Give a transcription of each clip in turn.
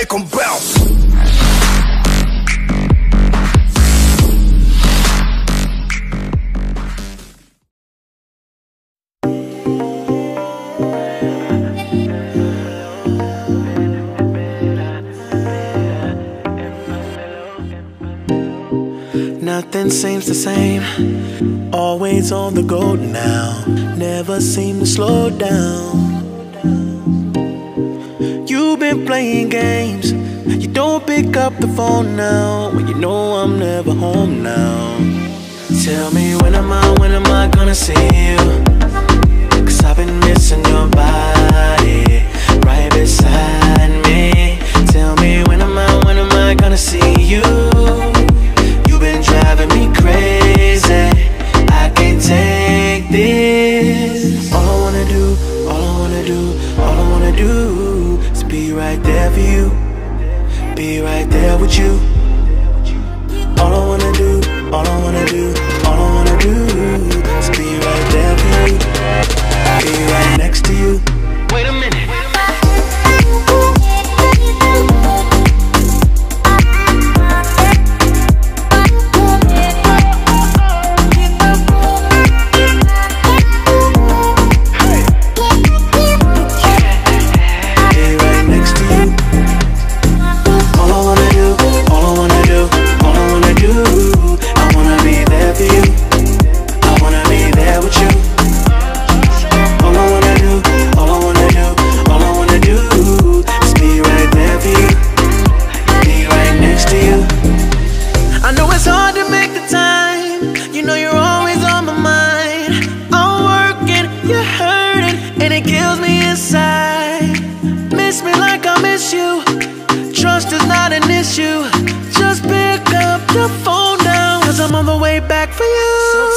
make them bounce. Nothing seems the same, always on the go now, never seem to slow down. You've been playing games, you don't pick up the phone now, when you know I'm never home now. Tell me when am I gonna see you? 'Cause I've been missing your body, right beside me. Tell me when am I gonna see you? Driving me crazy, I can't take this. All I wanna do, all I wanna do, all I wanna do is be right there for you, be right there with you. All I wanna do, all I wanna do, all I wanna do is be right there for you, be right next to you. Wait a minute.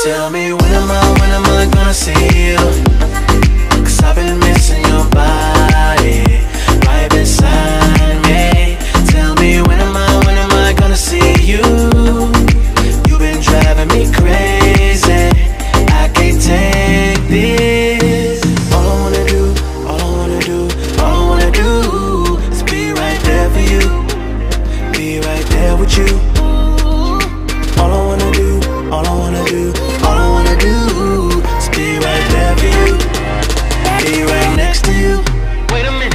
Tell me when am I gonna see you? 'Cause I've been missing your body, right beside me. Tell me when am I gonna see you? You've been driving me crazy, I can't take this. All I wanna do, all I wanna do, all I wanna do is be right there for you, be right there with you. All I wanna do, all I wanna do, all I wanna do is be right there for you, be right next to you. Wait a minute.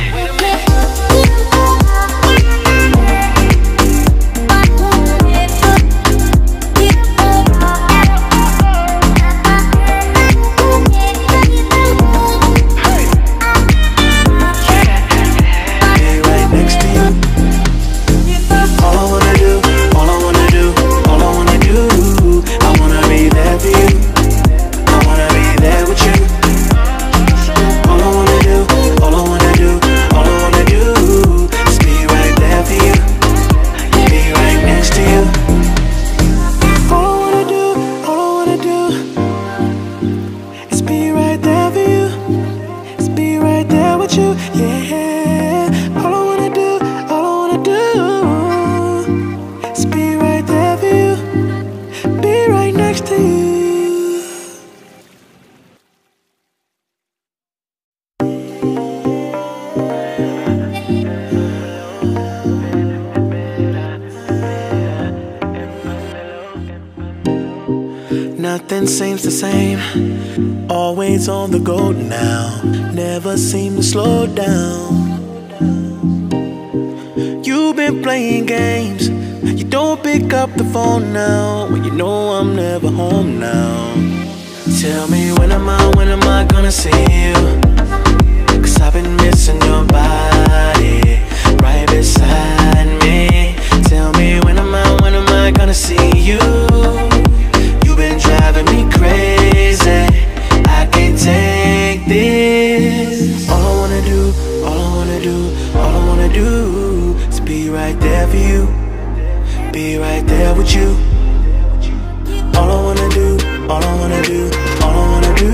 Nothing seems the same, always on the go now, never seem to slow down. You've been playing games, you don't pick up the phone now, when you know I'm never home now. Tell me when am I gonna see you? 'Cause I've been missing your body, right beside me. Tell me when am I gonna see you? Driving me crazy, I can't take this. All I wanna do, all I wanna do, all I wanna do is be right there for you, be right there with you. All I wanna do, all I wanna do, all I wanna do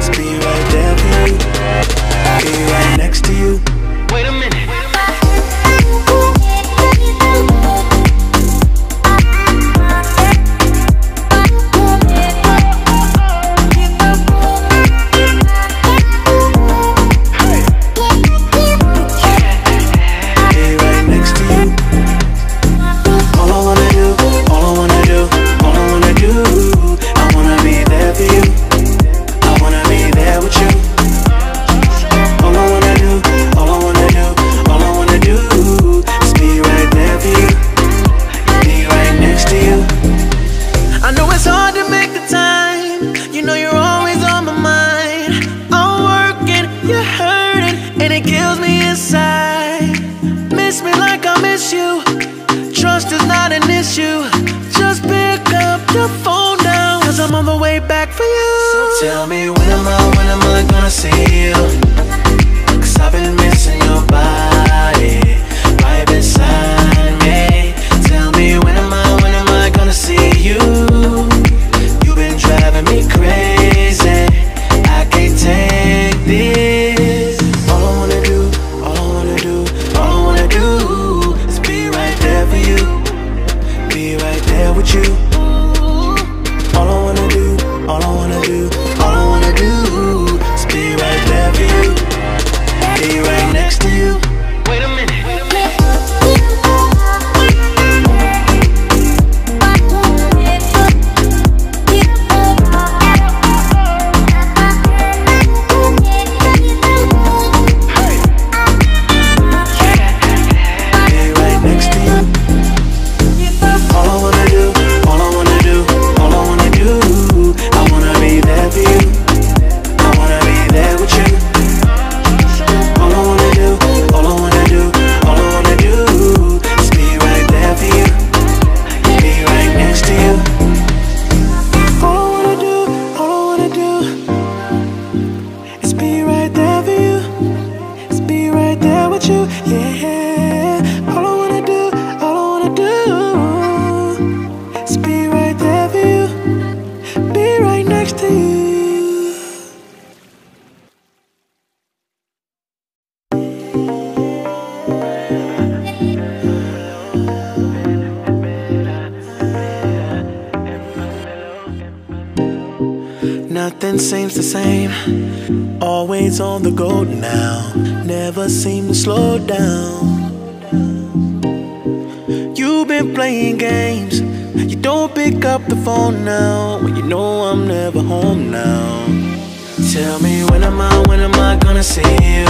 is be right there for you, be right next to you. Wait a minute. it kills me inside. Miss me like I miss you. Trust is not an issue. Just pick up the phone now, 'cause I'm on the way back for you. So tell me when am I gonna see you? 'Cause I've been missing your body right beside me. Tell me when am I gonna see you? You've been driving me crazy. I can't take this. All I wanna do is be right there for you. Be right there with you. All I wanna do is be right there for you. Be right next to you. Wait a minute. Nothing seems the same, always on the go now, never seem to slow down. You've been playing games, you don't pick up the phone now, when you know I'm never home now. Tell me when am I gonna see you?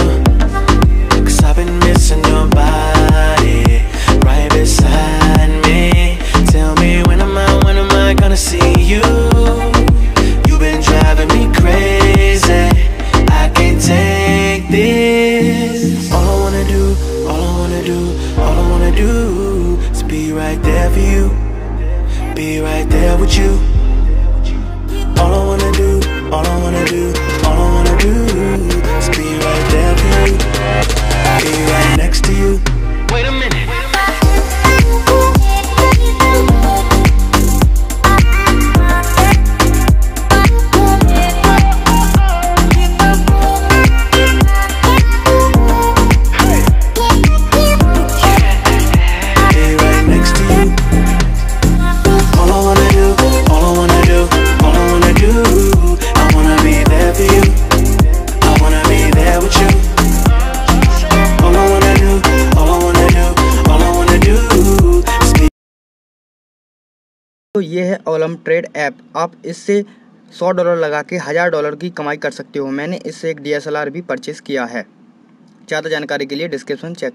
'Cause I've been missing your body right beside me. Tell me when am I gonna see you? You've been driving me crazy. I can't take this. All I wanna do is be right there for you. Be right there with you. All I wanna do is be right there for you. Be right next to you. Wait a minute. तो ये है Olymp trade app. आप इससे $100 लगा के $1000 की कमाई कर सकते हो। मैंने इससे एक DSLR भी परचेज़ किया है। ज़्यादा जानकारी के लिए डिस्क्रिप्शन चेक